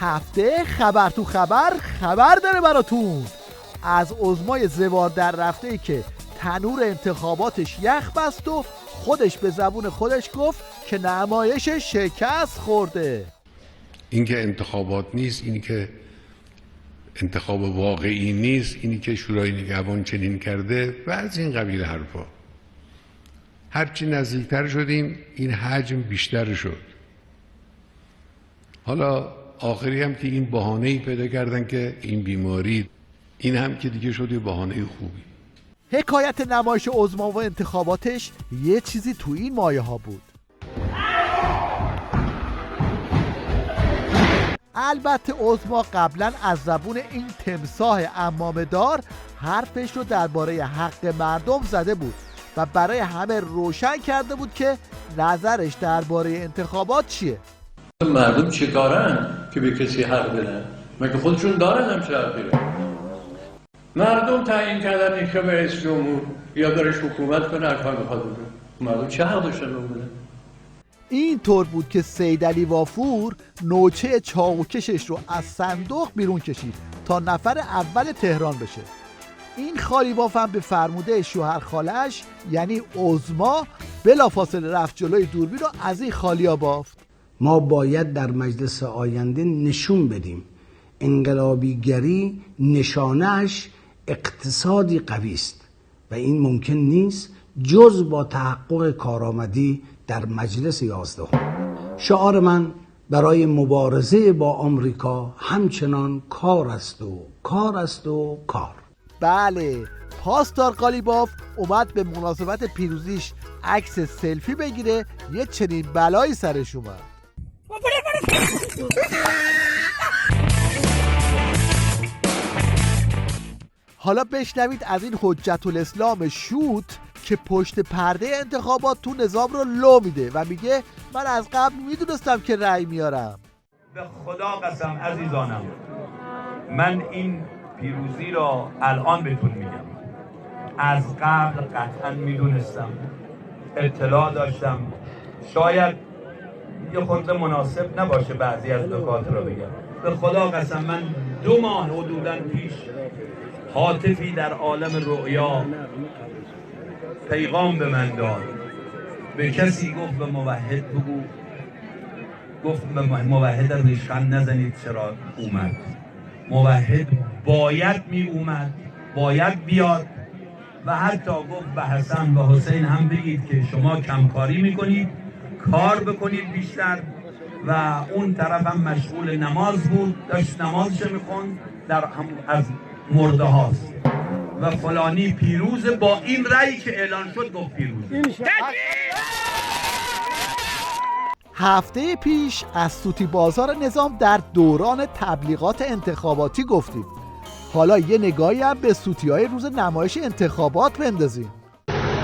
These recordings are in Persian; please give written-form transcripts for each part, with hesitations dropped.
هفته خبر تو خبر داره براتون از عظمای زوار در رفته ای که تنور انتخاباتش یخ بست و خودش به زبون خودش گفت که نمایشش شکست خورده. این که انتخابات نیست، اینی که انتخاب واقعی نیست، اینی که شورای نگهبان چنین کرده و از این قبیل حرفا. هرچی نزدیکتر شدیم این حجم بیشتر شد. حالا آخری هم که این بهانه‌ای پیدا کردن که این بیماری، این هم که دیگه شده بهانه خوبی. حکایت نمایش عظما و انتخاباتش یه چیزی تو این مایه ها بود. البته عظما قبلا از زبون این تمساح عمامه‌دار حرفش رو درباره حق مردم زده بود و برای همه روشن کرده بود که نظرش درباره انتخابات چیه. مردم چه کارن که به کسی حق بدن؟ مگه خودشون دارن همچه حقی رو؟ مردم تعیین کردن این که رئیس جمهور یا برش حکومت کنه هر کار بخواد بکنه. مردم چه حق داشتن بکنن؟ این طور بود که سید علی وافور نوچه چاقوکشش رو از صندوق بیرون کشید تا نفر اول تهران بشه. این خالی باف هم به فرموده شوهر خالش یعنی عظما بلافاصله رفت جلوی دوربین رو از این خالیا بافت. ما باید در مجلس آینده نشون بدیم انقلابیگری نشانه‌اش اقتصادی قوی است و این ممکن نیست جز با تحقق کارآمدی در مجلس 11. شعار من برای مبارزه با آمریکا همچنان کار است و کار است و کار. بله، پاسدار قالیباف اومد به مناسبت پیروزیش عکس سلفی بگیره، یه چنین بلایی سرش اومد. حالا بشنوید از این حجت الاسلام شوت که پشت پرده انتخابات تو نظام رو لو میده و میگه من از قبل میدونستم که رأی میارم. به خدا قسم عزیزانم، من این پیروزی را الان بهتون میگم، از قبل قطعا میدونستم، اطلاع داشتم. شاید یه خورده مناسب نباشه بعضی از نکات را بگم. به خدا قسم من 2 ماه حدوداً پیش هاتفی در عالم رؤیا پیغام به من داد. به کسی گفت به موحد بگو، گفت به موحد ریشخند نزنید چرا اومد. موحد باید می اومد، باید بیاد و حتی گفت به حسن و حسین هم بگید که شما کمکاری میکنید، کار بکنید بیشتر. و اون طرف هم مشغول نماز بود، داشت نمازش میخوند، در هم از مرده هاست و فلانی پیروز. با این رأی که اعلان شد گفت پیروز. هفته پیش از سوتی بازار نظام در دوران تبلیغات انتخاباتی گفتیم. حالا یه نگاهی هم به سوتی‌های روز نمایش انتخابات بندازیم.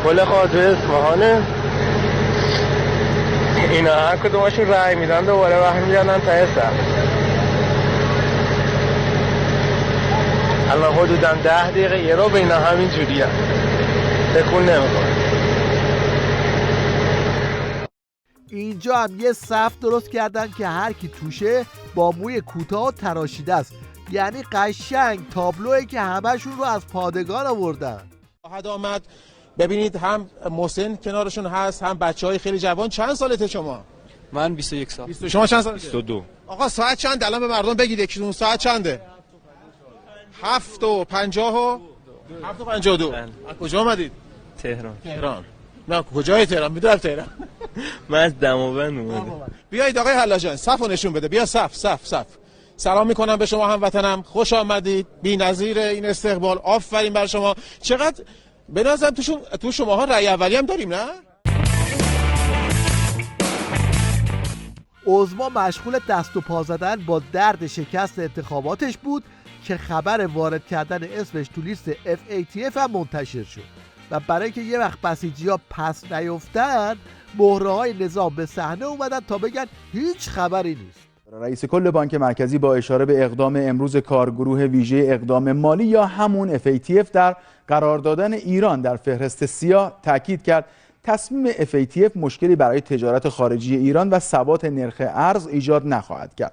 گل خاطر اصفهانه، اینا هر کدومشون رأی میدن دوباره برمیگردن ته صف. الان حدوداً 10 دقیقه یه رو اینا همین جوری هم تکون نمیکنه. اینجا هم یه صف درست کردن که هر کی توشه با موی کوتاه و تراشیده است، یعنی قشنگ تابلویی که همشون رو از پادگان آوردن. خواهد آمد ببینید هم محسن کنارشون هست هم بچهای خیلی جوان. چند سالته شما؟ من 21 سال. شما چند سالته؟ 22. آقا ساعت چند الان به مردم بگید یکیتون ساعت چنده؟ 7:50. 7:52. از کجا آمدید؟ تهران. نه کجای تهران؟ میدونم تهران. من از دماوند اومدم. بیایید آقای حلاجان صفو نشون بده. بیا صف. سلام میکنم به شما هموطنم، خوش آمدید. بی‌نظیر این استقبال، آفرین بر شما. چقدر به نظرم تو شماها رأی اولی هم داریم نه؟ عظما مشغول دست و پا زدن با درد شکست انتخاباتش بود که خبر وارد کردن اسمش تو لیست FATF هم منتشر شد و برای اینکه یه وقت بسیجی‌ها پس نیفتن، مهره‌های نظام به صحنه اومدن تا بگن هیچ خبری نیست. رئیس کل بانک مرکزی با اشاره به اقدام امروز کارگروه ویژه اقدام مالی یا همون FATF در قرار دادن ایران در فهرست سیاه تاکید کرد تصمیم FATF مشکلی برای تجارت خارجی ایران و ثبات نرخ ارز ایجاد نخواهد کرد.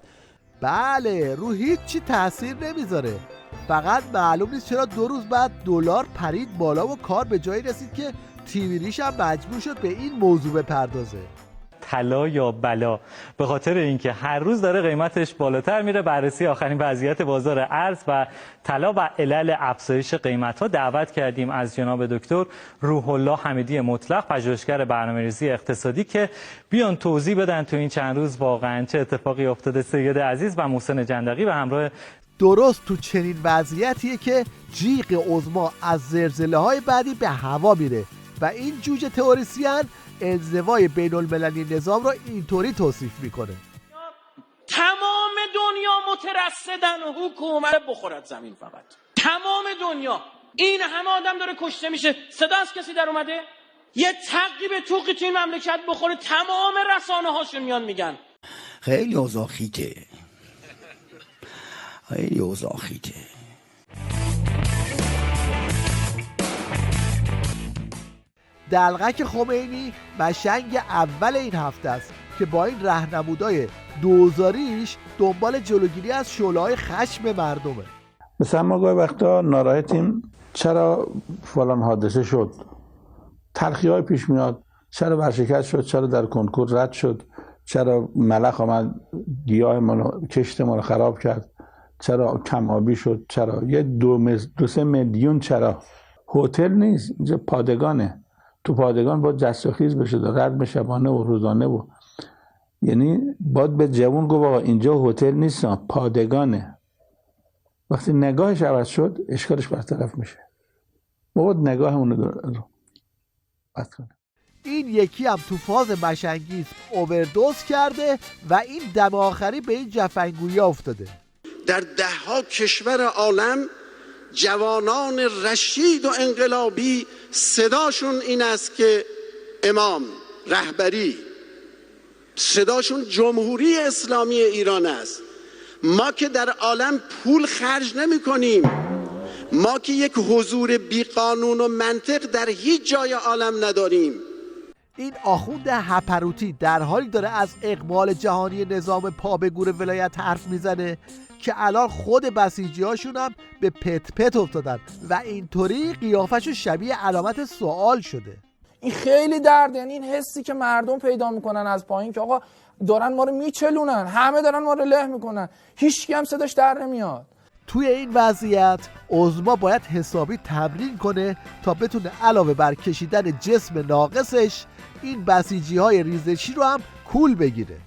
بله، رو هیچی تاثیر نمیذاره. فقط معلوم نیست چرا 2 روز بعد دلار پرید بالا و کار به جایی رسید که تیوی ریش هم مجبور شد به این موضوع بپردازه. طلا یا بلا، به خاطر اینکه هر روز داره قیمتش بالاتر میره. بررسی آخرین وضعیت بازار ارز و طلا و علل افزایش قیمت‌ها دعوت کردیم از جناب دکتر روح الله حمیدی مطلق، پژوهشگر برنامه‌ریزی اقتصادی، که بیان توضیح بدن تو این چند روز واقعا چه اتفاقی افتاده. سید عزیز و محسن جندقی به همراه. درست تو چنین وضعیتیه که جیغ عظما از زلزله‌های بعدی به هوا میره و این جوجه تئوریسین انزوای بین المللی نظام را اینطوری توصیف میکنه: تمام دنیا مترصدن و حکومت بخورد زمین. فقط تمام دنیا، این همه آدم داره کشته میشه، صدا از کسی در اومده؟ یه تقی به توقی توی مملکت بخوره تمام رسانه هاشون میان میگن خیلی اوضاع خیته، خیلی اوضاع خیته. دلقک خمینی مشنگ اول این هفته است که با این راهنمودهای دوزاریش دنبال جلوگیری از شعله‌های خشم مردمه. مثلا ما گاهی وقتا ناراحتیم چرا فلان حادثه شد، تلخی‌های پیش میاد، چرا ورشکست شد، چرا در کنکور رد شد، چرا ملخ آمد گیاه ما کشت ما رو خراب کرد، چرا کم آبی شد، چرا یه 2-3 میلیون چرا. هتل نیست، اینجا پادگانه. تو پادگان باید جست و خیز بشه، رد شبانه و روزانه و یعنی باید به جوون گفت آقا اینجا هتل نیست، پادگانه. وقتی نگاهش عوض شد اشکالش برطرف میشه. ما باید نگاهمون رو بد کنیم. این یکی هم تو فاز مشنگیز اووردوز کرده و این دم آخری به این جفنگویی افتاده. در 10ها کشور عالم جوانان رشید و انقلابی صداشون این است که امام، رهبری، صداشون جمهوری اسلامی ایران است. ما که در عالم پول خرج نمی کنیم، ما که یک حضور بی قانون و منطق در هیچ جای عالم نداریم. این آخوند هپروتی در حالی داره از اقبال جهانی نظام پا به گور ولایت حرف میزنه که الان خود بسیجی هاشون هم به پت پت افتادن و اینطوری قیافشون شبیه علامت سوال شده. این خیلی درد، یعنی این حسی که مردم پیدا میکنن از پایین که آقا دارن ما رو میچلونن، همه دارن ما رو له میکنن، هیچکی هم صداش در نمیاد. توی این وضعیت عظما باید حسابی تمرین کنه تا بتونه علاوه بر کشیدن جسم ناقصش این بسیجی های ریزشی رو هم کول بگیره.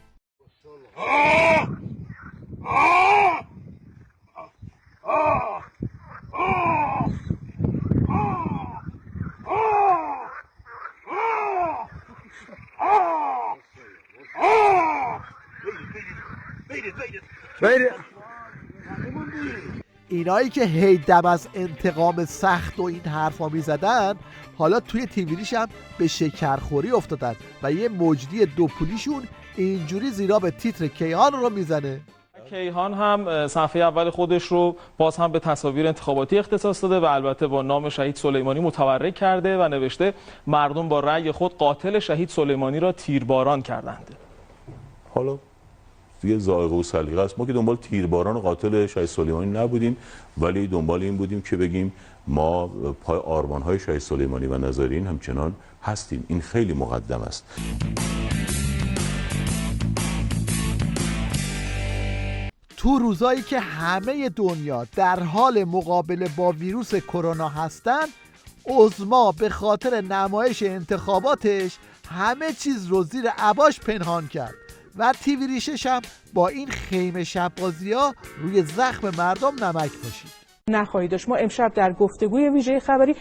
اینایی که هی دم از انتقام سخت و این حرفا می زدن حالا توی تیویریش هم به شکرخوری افتادن و یه مجدی دوپولیشون اینجوری زیرا به تیتر کیهان رو میزنه. کیهان هم صفحه اول خودش رو باز هم به تصاویر انتخاباتی اختصاص داده و البته با نام شهید سلیمانی متورک کرده و نوشته مردم با رأی خود قاتل شهید سلیمانی را تیرباران کردند. حالا دیگه ذائقه و سلیقه است. ما که دنبال تیرباران و قاتل شهید سلیمانی نبودیم، ولی دنبال این بودیم که بگیم ما پای آرمان‌های شهید سلیمانی و نظارین همچنان هستیم. این خیلی مقدم است. تو روزایی که همه دنیا در حال مقابله با ویروس کرونا هستن، عظما به خاطر نمایش انتخاباتش همه چیز رو زیر عباش پنهان کرد و تیوی ریشش هم با این خیمه شب‌بازی‌ها روی زخم مردم نمک پاشید. نخواهید داشت. ما امشب در گفتگوی ویژه خبری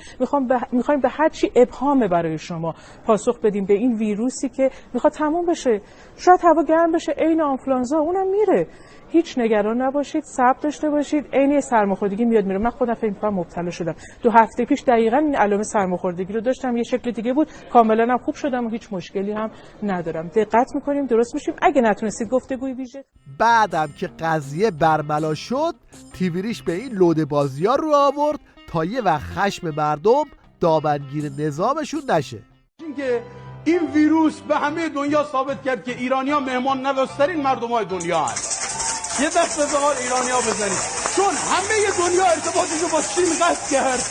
میخوایم به هر چی ابهام برای شما پاسخ بدیم به این ویروسی که میخواد تموم بشه. شاید هوا گرم بشه عین آنفلانزا، اونم میره. هیچ نگران نباشید، صبر داشته باشید. عین سرماخوردگی میاد میره. من خودم فکر می‌کنم مبتلا شدم. 2 هفته پیش دقیقاً این علائم سرماخوردگی رو داشتم، یه شکل دیگه بود، کاملاً هم خوب شدم و هیچ مشکلی هم ندارم. دقت می‌کنیم درست میشیم. اگه نتونستید گفتگوی ویژه بعدم که قضیه برملا شد، تیویریش به این لوده بازی‌ها رو آورد تا یه وقت خشم مردم دامنگیر نظامشون نشه. اینکه این ویروس به همه دنیا ثابت کرد که ایرانی‌ها مهمان نوازترین مردم‌های دنیا هستند. یه دست به حال ایرانی‌ها بزنید، چون همه دنیا ارتباطشو با چین قطع کرد.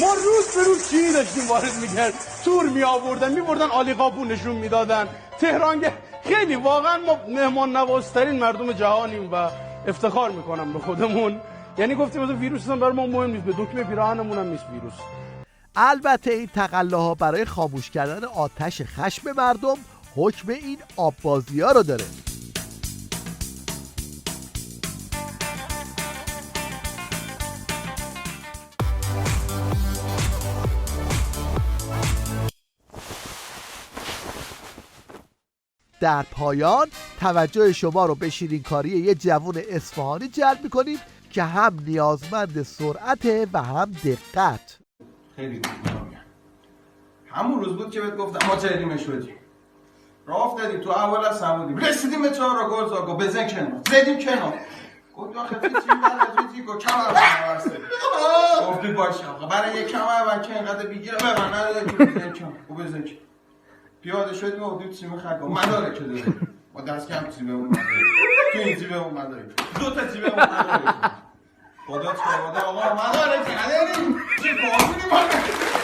ما روز به روز چینی داشتیم وارد می‌کرد، تور می‌بردن عالی قاپو نشون میدادن. تهران خیلی واقعا ما مهمان نوازترین مردم جهانیم و افتخار میکنم به خودمون. یعنی گفتیم مثلا ویروس اصلا برای ما مهم نیست، به دکمه پیراهنمون هم نیست ویروس. البته این تقلاها برای خاموش کردن آتش خشم مردم حکم این آببازی‌ها رو داره. در پایان توجه شما رو به شیرینکاری یه جوون اصفهانی جلب می‌کنیم که هم نیازمند سرعت و هم دقت. خیلی همون روز بود که بهت گفتم ما تحریمش شدیم، راه افتادیم تو اول از سمودیم، رسیدیم به 4 را گل زاگو بزن کنار، زدیم کنار، گفت آخه چی بلد چی کو کمر واسه گفتی باشه آقا برای یک کمر و که اینقدر بگیره ببن نداره که بزن کنار، خوب بزن کنار. پیاده شدیم و حدود سیم خرگاه مداره که داره با دست کم سیبه اون مداره تو این سیبه اون مداره 2 تا سیبه اون مداره خدا چه آقا مداره که نداریم چی کار کنیم